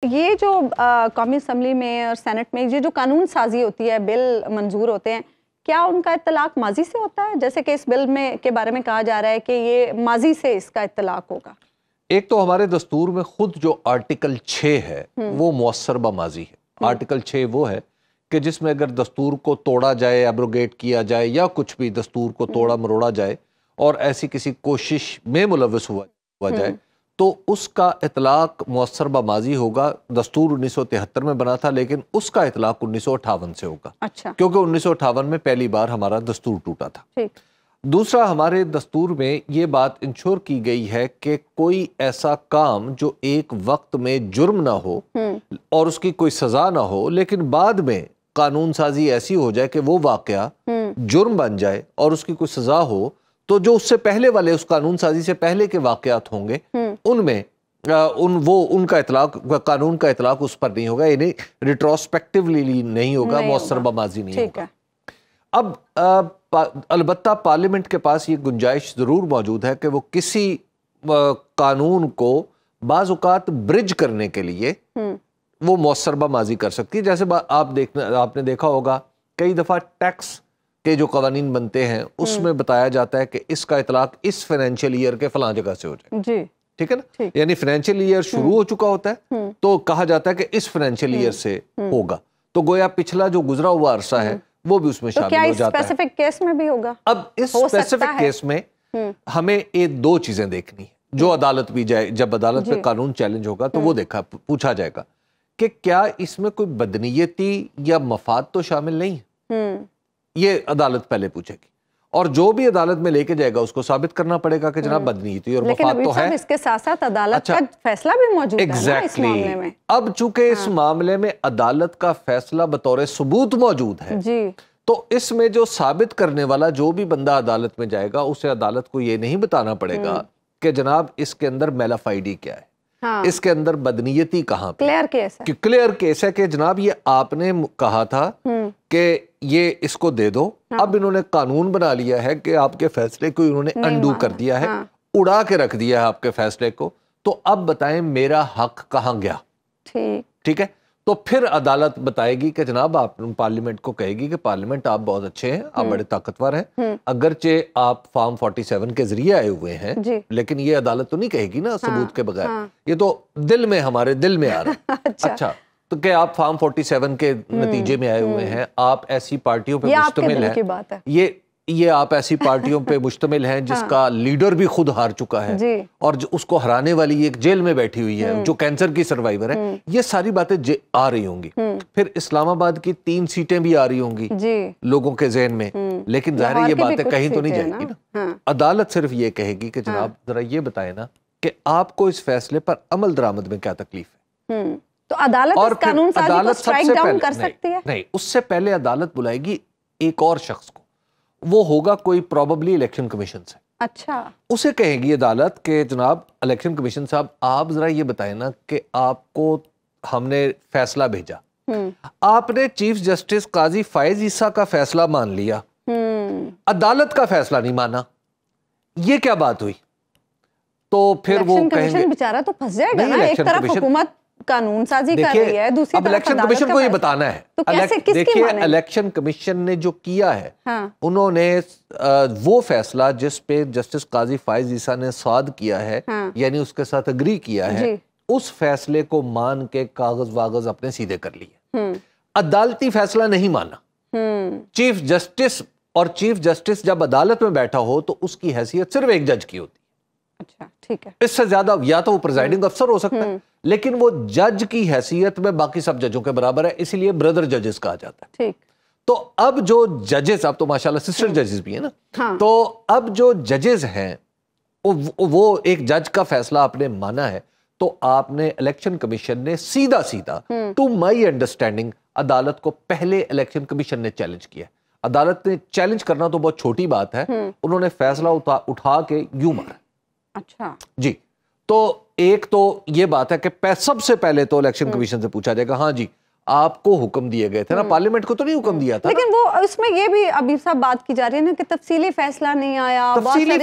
ये जो कौमी असम्बली में और सेनेट में ये जो कानून साजी होती है, बिल मंजूर होते हैं, क्या उनका इत्तलाक माजी से होता है? जैसे कि इस बिल में के बारे में कहा जा रहा है कि ये माजी से इसका इत्तलाक होगा। एक तो हमारे दस्तूर में खुद जो आर्टिकल 6 है वो मुअस्सर ब माजी है। आर्टिकल 6 वो है कि जिसमें अगर दस्तूर को तोड़ा जाए, एब्रोगेट किया जाए या कुछ भी दस्तूर को तोड़ा मरोड़ा जाए और ऐसी किसी कोशिश में मुलव्वस हुआ जाए तो उसका इतलाक मुअस्सर ब माजी होगा। दस्तूर 1973 में बना था लेकिन उसका इतलाक 1958 से होगा। अच्छा। क्योंकि 1958 में पहली बार हमारा दस्तूर टूटा था। ठीक। दूसरा, हमारे दस्तूर में ये बात इंश्योर की गई है कि कोई ऐसा काम जो एक वक्त में जुर्म ना हो और उसकी कोई सजा ना हो लेकिन बाद में कानून साजी ऐसी हो जाए कि वो वाकया जुर्म बन जाए और उसकी कोई सजा हो, तो जो उससे पहले वाले, उस कानून साजी से पहले के वाकयात होंगे उनमें उनका इतलाक, कानून का इतलाक उस पर नहीं होगा, यानी रिट्रोस्पेक्टिवली नहीं होगा, मुअस्सर ब माजी नहीं होगा। अब अलबत्ता पार्लियामेंट के पास ये गुंजाइश ज़रूर मौजूद है कि वो किसी कानून को बाज़ औक़ात ब्रिज करने के लिए वो मुअस्सर ब माजी कर सकती है। जैसे आपने देखा होगा कई दफ़ा टैक्स के जो कवानीन बनते हैं उसमें बताया जाता है कि इसका इतलाक इस फाइनेंशियल ईयर के फलां जगह से हो जाए। जी। ठीक है ना, यानी फाइनेंशियल ईयर शुरू हो चुका होता है तो कहा जाता है कि इस फाइनेंशियल ईयर से होगा, तो गोया पिछला जो गुजरा हुआ अरसा है वो भी उसमें शामिल हो जाता है। स्पेसिफिक केस में भी होगा? अब इस स्पेसिफिक केस में हमें ये दो चीजें देखनी है। जो अदालत भी जाए, जब अदालत में कानून चैलेंज होगा तो वो पूछा जाएगा कि क्या इसमें कोई बदनीयती या मफाद तो शामिल नहीं है। ये अदालत पहले पूछेगी और जो भी अदालत में लेके जाएगा उसको साबित करना पड़ेगा कि जनाब बदनीयती और मफाद तो है। इसके साथ साथ अदालत का फैसला भी मौजूद है ना इस मामले में। अब चूंकि इस मामले में अदालत का फैसला बतौर सबूत मौजूद है जी, तो इसमें जो साबित करने वाला जो भी बंदा अदालत में जाएगा उसे अदालत को ये नहीं बताना पड़ेगा कि जनाब इसके अंदर मेलाफाइडी क्या है, हाँ, इसके अंदर बदनीयती कहाँ पे। क्लियर केस है, क्लियर केस है कि जनाब ये आपने कहा था कि ये इसको दे दो, हाँ, अब इन्होंने कानून बना लिया है कि आपके फैसले को इन्होंने अंडू कर दिया है, हाँ, उड़ा के रख दिया है आपके फैसले को, तो अब बताएं मेरा हक कहाँ गया। ठीक है, तो फिर अदालत बताएगी कि जनाब आप पार्लियामेंट को कहेगी कि पार्लियामेंट आप बहुत अच्छे हैं, आप बड़े ताकतवर हैं, अगरचे आप फॉर्म 47 के जरिए आए हुए हैं, लेकिन ये अदालत तो नहीं कहेगी ना सबूत के बगैर, ये तो दिल में, हमारे दिल में आ रहा है। अच्छा, तो क्या आप फॉर्म 47 के नतीजे में आए हुए हैं, आप ऐसी पार्टियों पे मुश्तमिल हैं, ये आप ऐसी पार्टियों पे मुश्तमिल हैं जिसका लीडर भी खुद हार चुका है और उसको हराने वाली एक जेल में बैठी हुई है जो कैंसर की सर्वाइवर है, ये सारी बातें आ रही होंगी। फिर इस्लामाबाद की 3 सीटें भी आ रही होंगी लोगों के जहन में, लेकिन जाहिर है ये बातें कहीं तो नहीं जाएगी ना। अदालत सिर्फ ये कहेगी कि जनाब जरा ये बताए ना कि आपको इस फैसले पर अमल दरामद में क्या तकलीफ है। तो अदालत इस कानून साजी को स्ट्राइक डाउन कर सकती है? नहीं, उससे पहले अदालत बुलाएगी एक और शख्स को, वो होगा कोई प्रोबेबली इलेक्शन कमीशन से। अच्छा, उसे कहेगी अदालत के जनाब इलेक्शन कमीशन साहब आप जरा ये बताएं ना कि आपको हमने फैसला भेजा, आपने चीफ जस्टिस काजी फायज ईसा का फैसला मान लिया, अदालत का फैसला नहीं माना, ये क्या बात हुई? तो फिर वो कहेंगे बेचारा तो फंस जाएगा ना, एक तरफ हुकूमत कानून साजी कर रही है, दूसरी तरफ इलेक्शन कमीशन को ये बताना है। तो देखिए इलेक्शन कमीशन ने जो किया है, हाँ, उन्होंने वो फैसला जिस पे जस्टिस काजी फायज ईसा ने स्वाद किया है, हाँ, यानी उसके साथ अग्री किया है, उस फैसले को मान के कागज वागज अपने सीधे कर लिए, अदालती फैसला नहीं माना। चीफ जस्टिस, और चीफ जस्टिस जब अदालत में बैठा हो तो उसकी हैसियत सिर्फ एक जज की होती है। अच्छा, ठीक है, इससे ज्यादा या तो वो प्रिजाइडिंग अफसर हो सकता है, लेकिन वो जज की हैसियत में बाकी सब जजों के बराबर है, इसलिए ब्रदर जजेस कहा जाता है। ठीक। तो अब जो जजेस, अब तो माशाल्लाह सिस्टर जजेस भी है ना, हाँ, तो अब जो जजेस हैं वो एक जज का फैसला आपने माना है, तो आपने इलेक्शन कमीशन ने सीधा सीधा, टू माई अंडरस्टैंडिंग, अदालत को पहले इलेक्शन कमीशन ने चैलेंज किया। अदालत ने चैलेंज करना तो बहुत छोटी बात है, उन्होंने फैसला उठा के यूं मारा। अच्छा जी, तो एक तो ये बात है कि सबसे पहले तो इलेक्शन कमीशन से पूछा जाएगा, हाँ जी आपको हुक्म दिए गए थे ना, पार्लियामेंट को तो नहीं हुक्म दिया था। लेकिन वो उसमें ये भी अभी सब बात की जा रही है ना कि तफसीली फैसला नहीं आया। तफसीली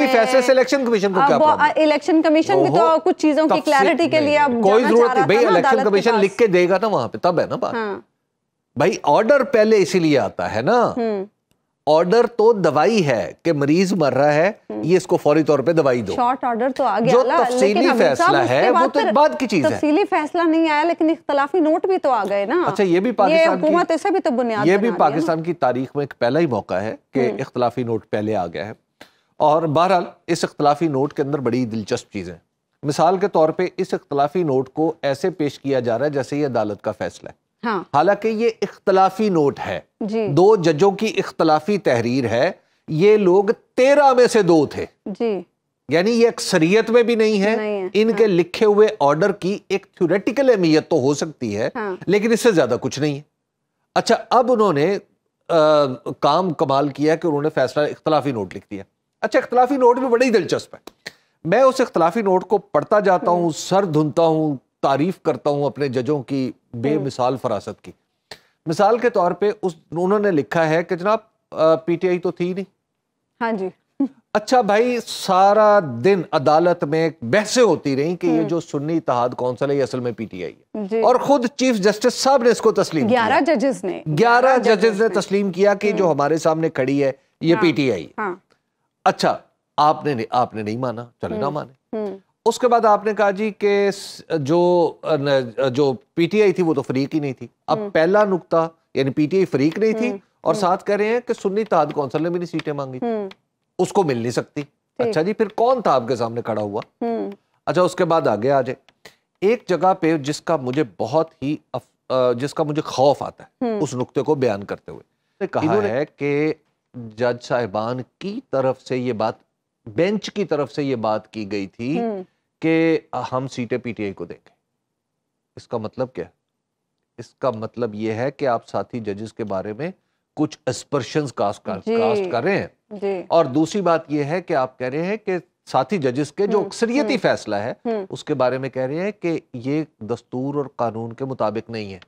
फैसले से इलेक्शन कमीशन को क्या प्रॉब्लम? इलेक्शन कमीशन भी तो कुछ चीजों की क्लैरिटी के लिए अब कोई जरूरत नहीं भाई, इलेक्शन कमीशन लिख के देगा ना वहां पे, तब है ना बात। भाई ऑर्डर पहले इसीलिए आता है ना, ऑर्डर तो दवाई है कि मरीज मर रहा है, ये इसको फौरी तौर पे दवाई दो। शॉर्ट ऑर्डर तो आ गया, जो तफसीली फैसला है वो तो एक बाद की चीज है। तफसीली फैसला नहीं आया लेकिन इख्तलाफी नोट भी तो आ गए ना। अच्छा, ये भी पाकिस्तान की हुकूमत ऐसे भी तो बुनियाद, ये भी पाकिस्तान की तारीख में एक पहला ही मौका है कि इख्तलाफी नोट पहले आ गया है। और बहरहाल इस इख्तलाफी नोट के अंदर बड़ी दिलचस्प चीजें, मिसाल के तौर पे इस इख्तलाफी नोट को ऐसे पेश किया जा रहा है जैसे ये अदालत का फैसला है। हाँ। हालांकि ये इख्तलाफी नोट है जी। 2 जजों की इख्तलाफी तहरीर है, ये लोग 13 में से 2 थे जी। यानी ये अक्सरियत में भी नहीं है, इनके लिखे हुए ऑर्डर की एक थ्योरेटिकल अहमियत तो हो सकती है, लेकिन इससे ज्यादा कुछ नहीं है। अच्छा, अब उन्होंने काम कमाल किया कि उन्होंने फैसला इख्तलाफी नोट लिख दिया। अच्छा, इख्तलाफी नोट भी बड़ी दिलचस्प है। मैं उस इख्तलाफी नोट को पढ़ता जाता हूँ, सर धुनता हूँ, तारीफ करता हूँ अपने जजों की बेमिसाल फरासत की। मिसाल के तौर पे उन्होंने लिखा है कि जनाब पीटीआई तो थी नहीं। हाँ जी। अच्छा भाई, सारा दिन अदालत में बहसें होती रही कि ये जो सुन्नी इत्तेहाद कौंसिल है ये असल में पीटीआई है, और खुद चीफ जस्टिस साहब ने इसको तस्लीम किया। 11 जजेस ने तस्लीम किया कि जो हमारे सामने खड़ी है ये पीटीआई। अच्छा, आपने नहीं माना, चले ना माने। उसके बाद आपने कहा जी कि जो पीटीआई थी वो तो फरीक ही नहीं थी। अब पहला नुक्ता यानी पीटीआई फरीक नहीं थी, और साथ कह रहे हैं कि सुन्नी इत्तेहाद कौंसिल ने भी नहीं सीटें मांगी, उसको मिल नहीं सकती। अच्छा जी, फिर कौन था आपके सामने खड़ा हुआ? अच्छा, उसके बाद आगे आ जाए एक जगह पे जिसका मुझे खौफ आता है उस नुक्ते को बयान करते हुए, कहा है कि जज साहिबान की तरफ से ये बात, बेंच की तरफ से ये बात की गई थी कि हम सीटें पीटीआई को देंगे। इसका मतलब क्या है? इसका मतलब ये है कि आप साथी जजेस के बारे में कुछ एस्पर्शंस कास्ट कर रहे हैं, और दूसरी बात यह है कि आप कह रहे हैं कि साथी जजेस के जो अक्सरियती फैसला है उसके बारे में कह रहे हैं कि ये दस्तूर और कानून के मुताबिक नहीं है।